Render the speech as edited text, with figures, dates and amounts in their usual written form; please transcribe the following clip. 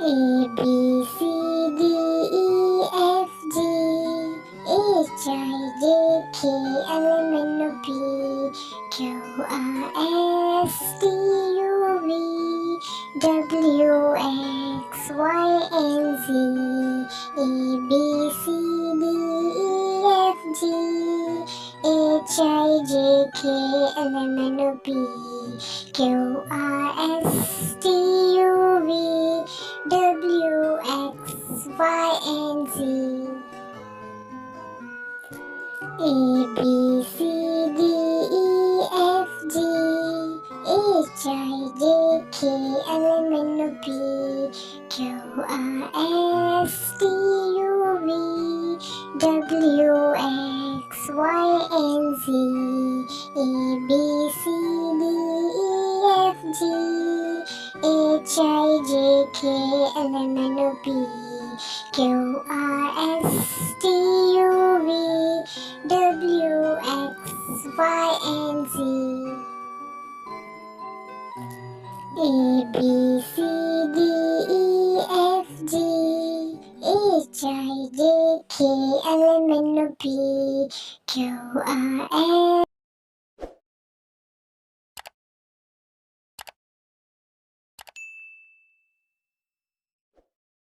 A B C D E F G H I J K L M N O P Q R S T U V W X Y and Z. A B C D E F G H I J K L M N O P Q R S T U V W X Y and Z. A B C D E F G H I J K L M N O P Q R S T U V W X Y and Z. A B C D E F G H I J K L M N O P Q R S T U V W X Y and Z. A B C D E F G H I J K L M N O P Q R S